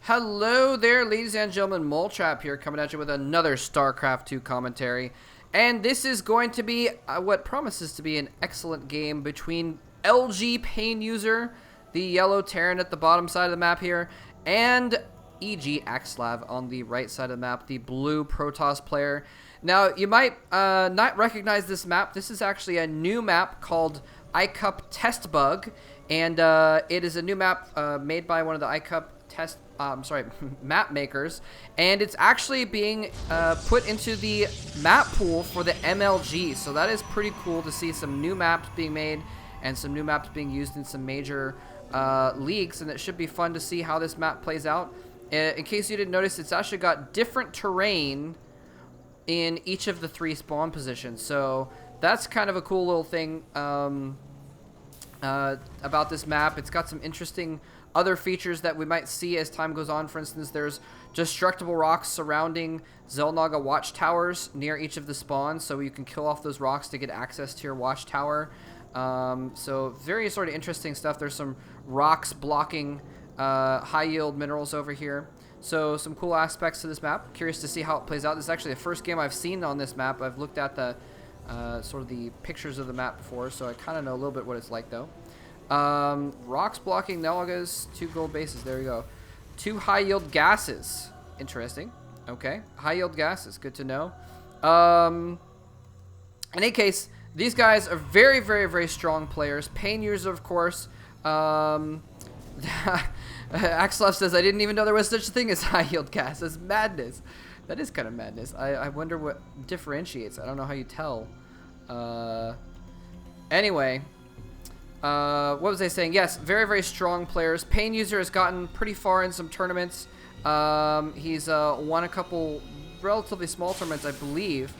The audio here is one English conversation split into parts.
Hello there, ladies and gentlemen. Moletrap here, coming at you with another StarCraft 2 commentary. And this is going to be what promises to be an excellent game between LG PainUser, the yellow Terran at the bottom side of the map here, and EG Axslav on the right side of the map, the blue Protoss player. Now, you might not recognize this map. This is actually a new map called iCCup Testbug, and it is a new map made by one of the iCCup map makers, and it's actually being put into the map pool for the MLG. So that is pretty cool to see some new maps being made and some new maps being used in some major leagues, and it should be fun to see how this map plays out. In case you didn't notice, it's actually got different terrain in each of the 3 spawn positions, so that's kind of a cool little thing about this map. It's got some interesting other features that we might see as time goes on. For instance, there's destructible rocks surrounding Xel'Naga watchtowers near each of the spawns, so you can kill off those rocks to get access to your watchtower. So very sort of interesting stuff. There's some rocks blocking high yield minerals over here. So some cool aspects to this map. Curious to see how it plays out. This is actually the first game I've seen on this map. I've looked at the sort of the pictures of the map before, so I kind of know a little bit what it's like though. Rocks blocking Nalagas, 2 gold bases. There we go. 2 high yield gases. Interesting. Okay, high yield gases. Good to know. In any case, these guys are very, very, very strong players. PainUser, of course. Axslav says, I didn't even know there was such a thing as high yield gas. That's madness. That is kind of madness. I wonder what differentiates. I don't know how you tell. Anyway. What was I saying? Yes, very, very strong players. PainUser has gotten pretty far in some tournaments. He's won a couple relatively small tournaments, I believe.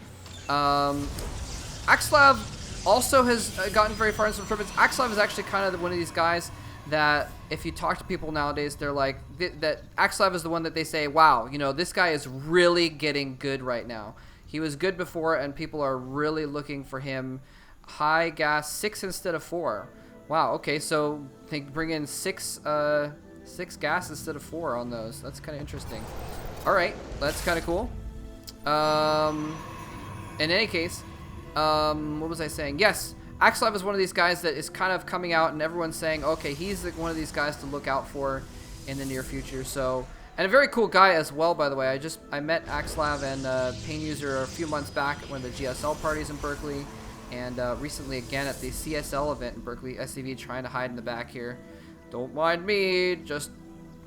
Axslav also has gotten very far in some tournaments. Axslav is actually kind of one of these guys that if you talk to people nowadays, they're like, that Axslav is the one that they say, wow, you know, this guy is really getting good right now. He was good before, and people are really looking for him. High gas, 6 instead of 4. Wow, okay, so they bring in 6 gas instead of 4 on those. That's kind of interesting. Alright, that's kind of cool. In any case, what was I saying? Yes, Axslav is one of these guys that is kind of coming out, and everyone's saying, okay, he's one of these guys to look out for in the near future. So, and a very cool guy as well, by the way. I met Axslav and PainUser a few months back at one of the GSL parties in Berkeley. And recently again at the CSL event in Berkeley. SCV trying to hide in the back here. Don't mind me, just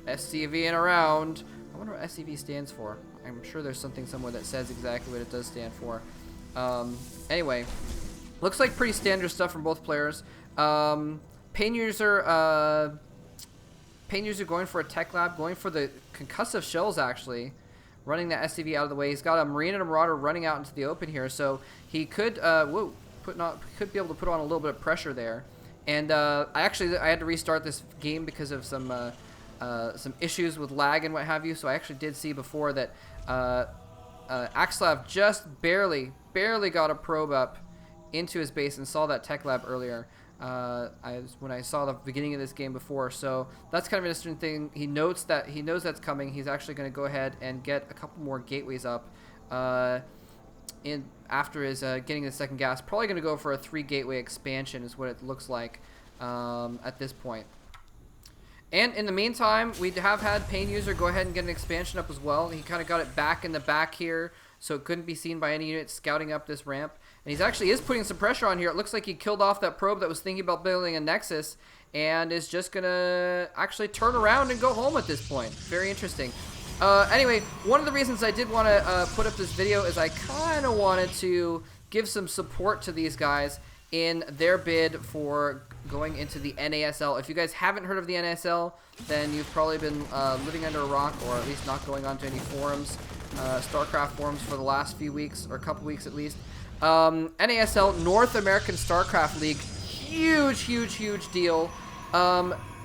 SCVing around. I wonder what SCV stands for. I'm sure there's something somewhere that says exactly what it does stand for. Anyway, looks like pretty standard stuff from both players. PainUser going for a tech lab, going for the concussive shells actually. Running that SCV out of the way. He's got a Marine and a Marauder running out into the open here, so he could could be able to put on a little bit of pressure there. And I had to restart this game because of some issues with lag and what have you. So I actually did see before that Axslav just barely got a probe up into his base and saw that tech lab earlier. When I saw the beginning of this game before, so that's kind of an interesting thing. He knows that's coming. He's actually going to go ahead and get a couple more gateways up after his getting the second gas. Probably going to go for a 3 gateway expansion is what it looks like at this point. And in the meantime, we have had PainUser go ahead and get an expansion up as well. He kind of got it back in the back here, so it couldn't be seen by any units scouting up this ramp. And he's actually putting some pressure on here. It looks like he killed off that probe that was thinking about building a Nexus and is just going to actually turn around and go home at this point. Very interesting. Anyway, one of the reasons I did want to put up this video is I kind of wanted to give some support to these guys in their bid for going into the NASL. If you guys haven't heard of the NASL, then you've probably been living under a rock, or at least not going onto any forums, StarCraft forums for the last few weeks, or a couple weeks at least. NASL, North American StarCraft League, huge deal.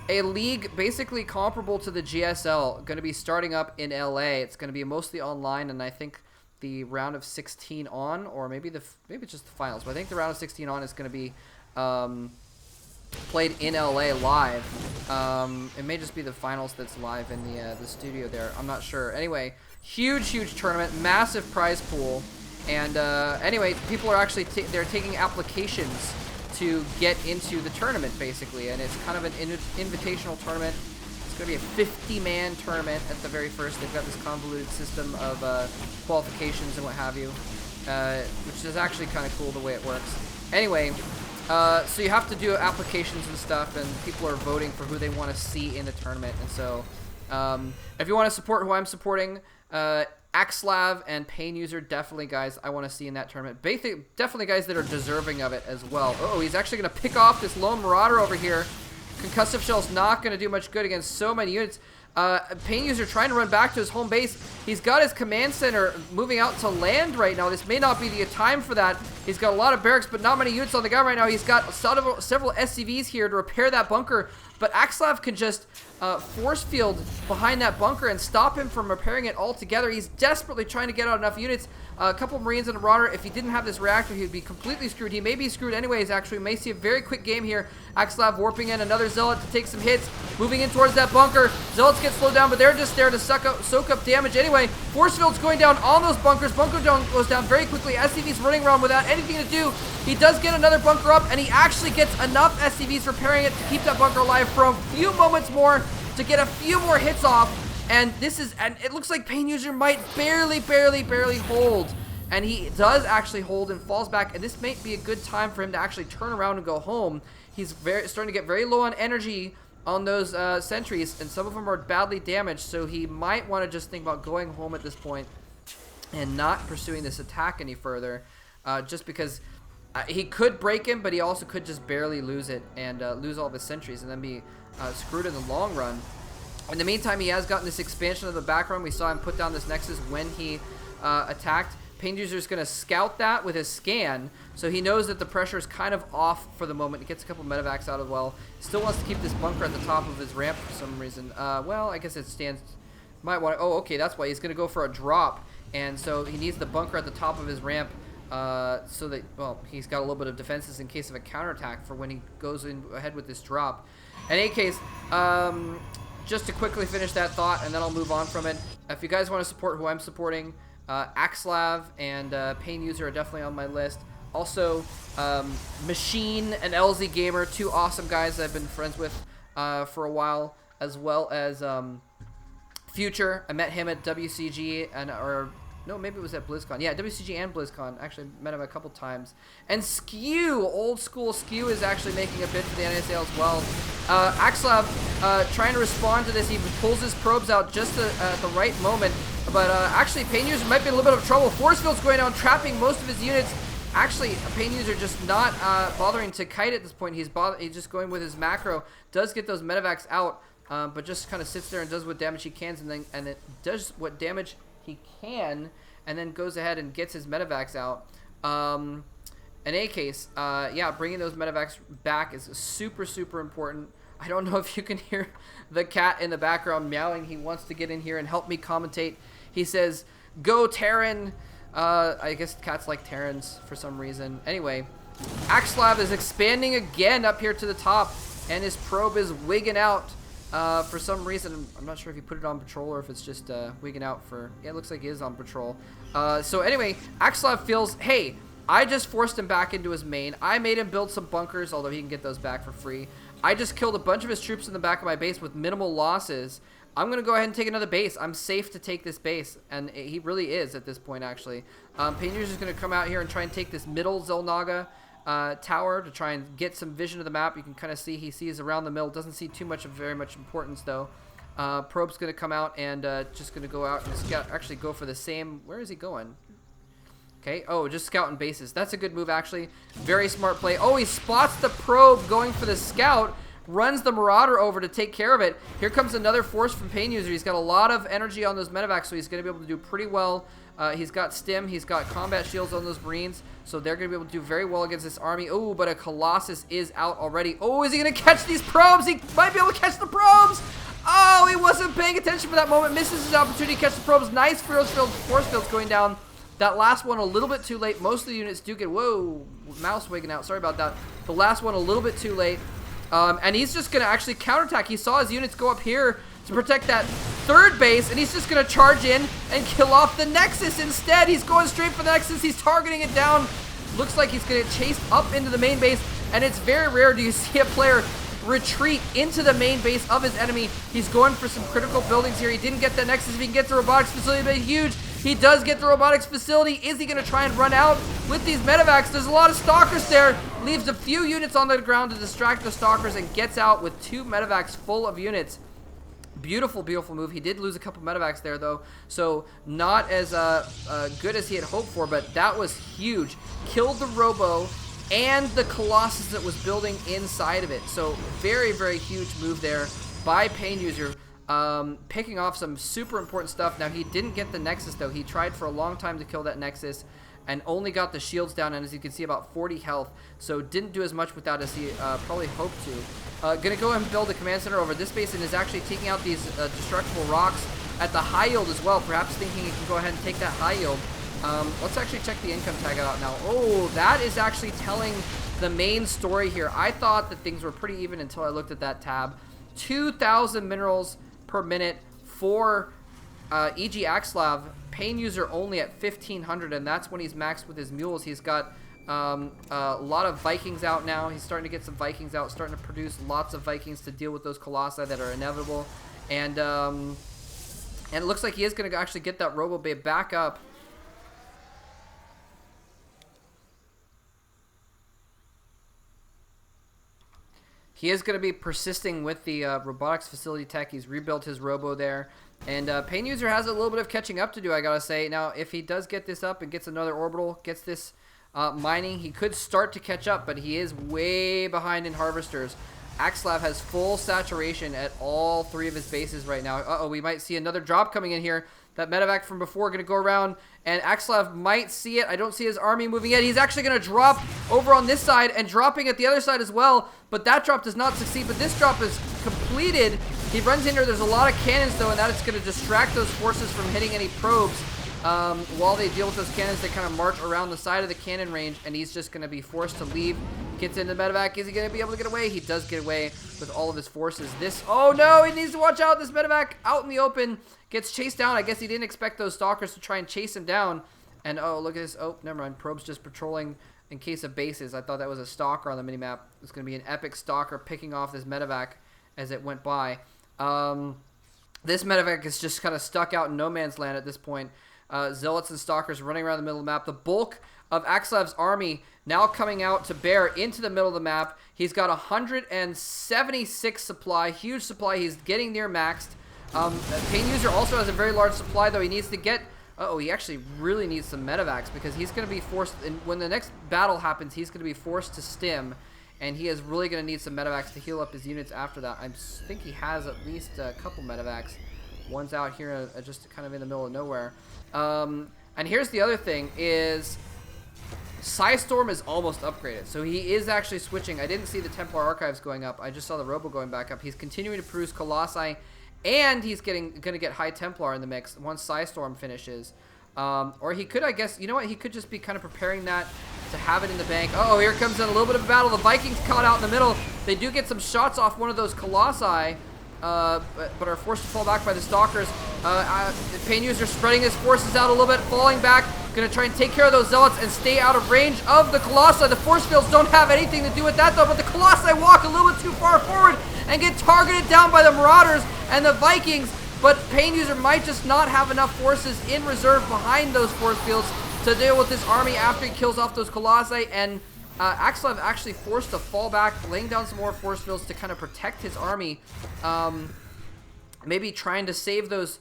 A league basically comparable to the GSL, going to be starting up in LA. It's going to be mostly online, and I think the round of 16 on, or maybe it's just the finals, but I think the round of 16 on is going to be played in LA live. It may just be the finals that's live in the studio there. I'm not sure. Anyway, huge tournament, massive prize pool, and anyway, people are actually they're taking applications to get into the tournament basically, and it's kind of an invitational tournament. It's going to be a 50-man tournament at the very first. They've got this convoluted system of qualifications and what have you, which is actually kind of cool the way it works. Anyway. So you have to do applications and stuff, and people are voting for who they want to see in the tournament. And so, if you want to support who I'm supporting, Axslav and PainUser, definitely guys I want to see in that tournament. Definitely guys that are deserving of it as well. Oh, he's actually going to pick off this lone Marauder over here. Concussive Shell's not going to do much good against so many units. PainUser trying to run back to his home base. He's got his command center moving out to land right now. This may not be the time for that. He's got a lot of barracks, but not many units on the ground right now. He's got several SCVs here to repair that bunker, but Axslav can just force field behind that bunker and stop him from repairing it altogether. He's desperately trying to get out enough units. A couple Marines and a Marauder. If he didn't have this reactor, he would be completely screwed. He may be screwed anyways, actually. We may see a very quick game here. Axslav warping in another Zealot to take some hits. Moving in towards that bunker. Zealots get slowed down, but they're just there to soak up damage anyway. Force field's going down on those bunkers. Bunker goes down very quickly. SCV's running around without anything to do. He does get another bunker up, and he actually gets enough SCVs repairing it to keep that bunker alive for a few moments more to get a few more hits off. And it looks like PainUser might barely hold. And he does actually hold and falls back, and this may be a good time for him to actually turn around and go home. He's starting to get very low on energy on those sentries, and some of them are badly damaged, so he might want to just think about going home at this point and not pursuing this attack any further, just because he could break him, but he also could just barely lose it and lose all of his sentries and then be screwed in the long run. In the meantime, he has gotten this expansion of the background. We saw him put down this Nexus when he attacked. PainUser is going to scout that with his scan, so he knows that the pressure is kind of off for the moment. He gets a couple medevacs out as well. Still wants to keep this bunker at the top of his ramp for some reason. Well, I guess it stands. Might want to. Oh, okay, that's why he's going to go for a drop, and so he needs the bunker at the top of his ramp, so that, well, he's got a little bit of defenses in case of a counterattack for when he goes in ahead with this drop. In any case, just to quickly finish that thought, and then I'll move on from it. If you guys want to support who I'm supporting, Axslav and PainUser are definitely on my list. Also, Machine and LZ Gamer, two awesome guys that I've been friends with for a while, as well as Future. I met him at WCG, no, maybe it was at BlizzCon. Yeah, WCG and BlizzCon. Actually, met him a couple times. And Skew, old school Skew, is actually making a bid for the NSA as well. Axslav trying to respond to this. He pulls his probes out just at the right moment. But actually, PainUser might be in a little bit of trouble. Force field's going down, trapping most of his units. Actually, PainUser just not bothering to kite at this point. He's just going with his macro. Does get those medevacs out, but just kind of sits there and does what damage he can, and it does what damage he can, and then goes ahead and gets his medevacs out. In any case, yeah, bringing those medevacs back is super important. I don't know if you can hear the cat in the background meowing. He wants to get in here and help me commentate. He says, "Go Terran." I guess cats like Terrans for some reason. Anyway, Axslav is expanding again up here to the top, and his probe is wigging out for some reason. I'm not sure if he put it on patrol or if it's just wigging out for... Yeah, it looks like he is on patrol. So anyway, Axslav feels, hey, I just forced him back into his main. I made him build some bunkers, although he can get those back for free. I just killed a bunch of his troops in the back of my base with minimal losses. I'm going to go ahead and take another base. I'm safe to take this base, and he really is at this point, actually. PainUser is going to come out here and try and take this middle Zelnaga tower to try and get some vision of the map. You can kind of see he sees around the middle. Doesn't see too much of very much importance, though. Probe's going to come out and just going to go out and scout, actually go for the same... Where is he going? Okay, oh, just scouting bases. That's a good move, actually. Very smart play. Oh, he spots the probe going for the scout. Runs the Marauder over to take care of it. Here comes another force from PainUser. He's got a lot of energy on those medevacs, so he's going to be able to do pretty well. He's got stim. He's got combat shields on those Marines, so they're going to be able to do very well against this army. Oh, but a Colossus is out already. Oh, is he going to catch these probes? He might be able to catch the probes. Oh, he wasn't paying attention for that moment. Misses his opportunity to catch the probes. Nice force fields going down. That last one a little bit too late. Most of the units do get... Whoa, mouse wigging out. Sorry about that. The last one a little bit too late. And he's just going to actually counterattack. He saw his units go up here to protect that third base, and he's just going to charge in and kill off the Nexus instead. He's going straight for the Nexus. He's targeting it down. Looks like he's going to chase up into the main base, and it's very rare do you see a player retreat into the main base of his enemy. He's going for some critical buildings here. He didn't get the Nexus. If he can get the robotics facility, but huge. He does get the robotics facility. Is he going to try and run out with these medevacs? There's a lot of stalkers there. Leaves a few units on the ground to distract the stalkers and gets out with 2 medevacs full of units. Beautiful, beautiful move. He did lose a couple medevacs there, though, so not as good as he had hoped for, but that was huge. Killed the Robo and the Colossus that was building inside of it. So very, very huge move there by PainUser, picking off some super important stuff. Now, he didn't get the Nexus, though. He tried for a long time to kill that Nexus and only got the shields down, and as you can see, about 40 health. So didn't do as much with that as he probably hoped to. Gonna go and build a command center over this base, and is actually taking out these destructible rocks at the high yield as well, perhaps thinking he can go ahead and take that high yield. Let's actually check the income tag out now. Oh, that is actually telling the main story here. I thought that things were pretty even until I looked at that tab. 2,000 minerals per minute for E.G. Axslav. PainUser only at 1,500, and that's when he's maxed with his mules. He's got a lot of Vikings out now. He's starting to get some Vikings out, starting to produce lots of Vikings to deal with those Colossi that are inevitable. And it looks like he is going to actually get that Robo Bay back up. He is going to be persisting with the robotics facility tech. He's rebuilt his Robo there. And PainUser has a little bit of catching up to do, I got to say. Now, if he does get this up and gets another orbital, gets this mining, he could start to catch up, but he is way behind in harvesters. Axslav has full saturation at all 3 of his bases right now. Uh-oh, we might see another drop coming in here. That medevac from before going to go around, and Axslav might see it. I don't see his army moving yet. He's actually going to drop over on this side and dropping at the other side as well, but that drop does not succeed. But this drop is completed. He runs in here. There's a lot of cannons, though, and that is going to distract those forces from hitting any probes. While they deal with those cannons, they kind of march around the side of the cannon range, and he's just going to be forced to leave. Gets into the medevac. Is he going to be able to get away? He does get away with all of his forces. Oh no, he needs to watch out. This medevac out in the open gets chased down. I guess he didn't expect those stalkers to try and chase him down. And oh, look at this. Oh, never mind. Probe's just patrolling in case of bases. I thought that was a stalker on the minimap. It's going to be an epic stalker picking off this medevac as it went by. This medevac is just kind of stuck out in no man's land at this point. Zealots and stalkers running around the middle of the map. The bulk of Axslav's army now coming out to bear into the middle of the map. He's got 176 supply, huge supply. He's getting near maxed. PainUser also has a very large supply, though. He needs to get... Uh-oh, he actually really needs some medevacs because he's going to be forced... And when the next battle happens, he's going to be forced to stim, and he is really going to need some medevacs to heal up his units after that. I think he has at least a couple medevacs. One's out here just kind of in the middle of nowhere. And here's the other thing is... Psystorm is almost upgraded, so he is actually switching. I didn't see the Templar Archives going up. I just saw the Robo going back up. He's continuing to produce Colossi, and he's going to get High Templar in the mix once Psystorm finishes. Or he could, I guess, you know what? He could just be kind of preparing that to have it in the bank. Uh-oh, here comes in a little bit of a battle. The Vikings caught out in the middle. They do get some shots off one of those Colossi, but are forced to fall back by the Stalkers. PainUser spreading his forces out a little bit, falling back. Going to try and take care of those Zealots and stay out of range of the Colossi. The force fields don't have anything to do with that, though, but the Colossi walk a little bit too far forward and get targeted down by the Marauders and the Vikings, but PainUser might just not have enough forces in reserve behind those force fields to deal with this army after he kills off those Colossi, and Axslav actually forced to fall back, laying down some more force fields to kind of protect his army, maybe trying to save those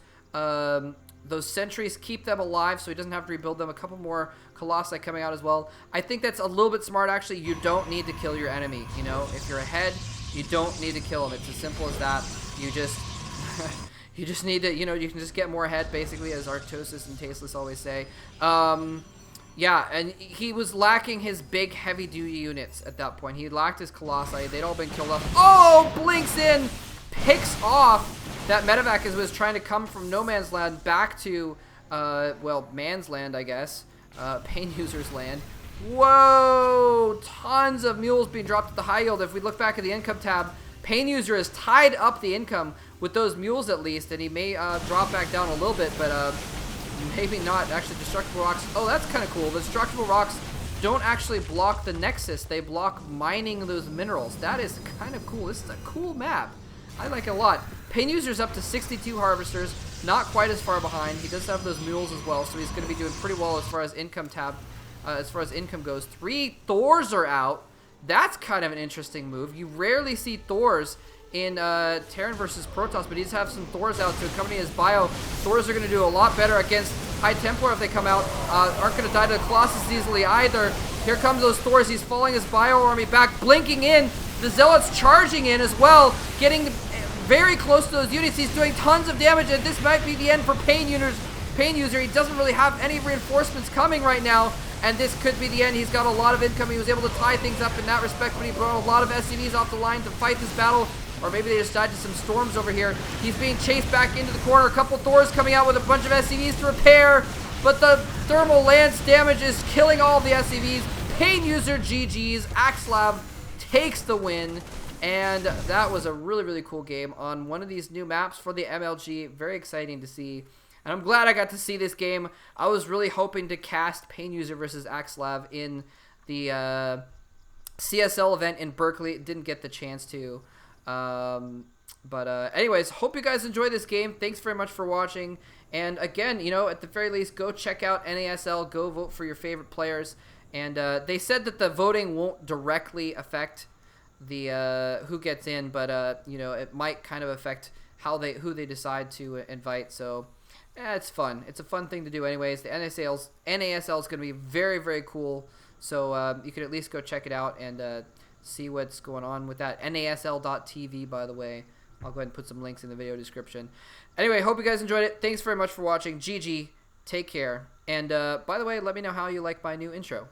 sentries, keep them alive so he doesn't have to rebuild them. A couple more Colossi coming out as well. I think that's a little bit smart, actually. You don't need to kill your enemy, you know? If you're ahead, you don't need to kill him. It's as simple as that. You just... you just need to, you know, you can just get more ahead, basically, as Arctosis and Tasteless always say. Yeah, and he was lacking his big, heavy-duty units at that point. He lacked his Colossi. They'd all been killed off. Oh! Blinks in! Picks off that medevac as it was trying to come from no man's land back to, well, man's land, I guess. PainUser's land. Whoa! Tons of mules being dropped at the high yield. If we look back at the income tab, PainUser has tied up the income with those mules at least, and he may drop back down a little bit, but maybe not. Actually, destructible rocks. Oh, that's kind of cool. The destructible rocks don't actually block the nexus. They block mining those minerals. That is kind of cool. This is a cool map. I like it a lot. PainUser's up to 62 harvesters. Not quite as far behind. He does have those mules as well, so he's going to be doing pretty well as far as income tab. As far as income goes. 3 Thors are out. That's kind of an interesting move. You rarely see Thors in Terran versus Protoss, but he does have some Thors out to accompany his bio. Thors are going to do a lot better against High Templar if they come out. Aren't going to die to the Colossus easily either. Here comes those Thors. He's falling his bio army back, blinking in. The Zealots charging in as well, getting very close to those units. He's doing tons of damage, and this might be the end for PainUser. He doesn't really have any reinforcements coming right now, and this could be the end. He's got a lot of income. He was able to tie things up in that respect, but he brought a lot of SCVs off the line to fight this battle. Or maybe they just died to some storms over here. He's being chased back into the corner. A couple Thors coming out with a bunch of SCVs to repair. But the thermal lance damage is killing all of the SCVs. PainUser GG's. Axslav takes the win. And that was a really, really cool game on one of these new maps for the MLG. Very exciting to see. And I'm glad I got to see this game. I was really hoping to cast PainUser versus Axslav in the CSL event in Berkeley. Didn't get the chance to. Anyways, hope you guys enjoy this game. Thanks very much for watching. And again, you know, at the very least, go check out NASL. Go vote for your favorite players. And they said that the voting won't directly affect the who gets in, but you know, it might kind of affect who they decide to invite. So it's fun. It's a fun thing to do anyways. The NASL is going to be very, very cool. So you can at least go check it out and see what's going on with that. NASL.tv, by the way. I'll go ahead and put some links in the video description. Anyway, hope you guys enjoyed it. Thanks very much for watching. GG. Take care. And by the way, let me know how you like my new intro.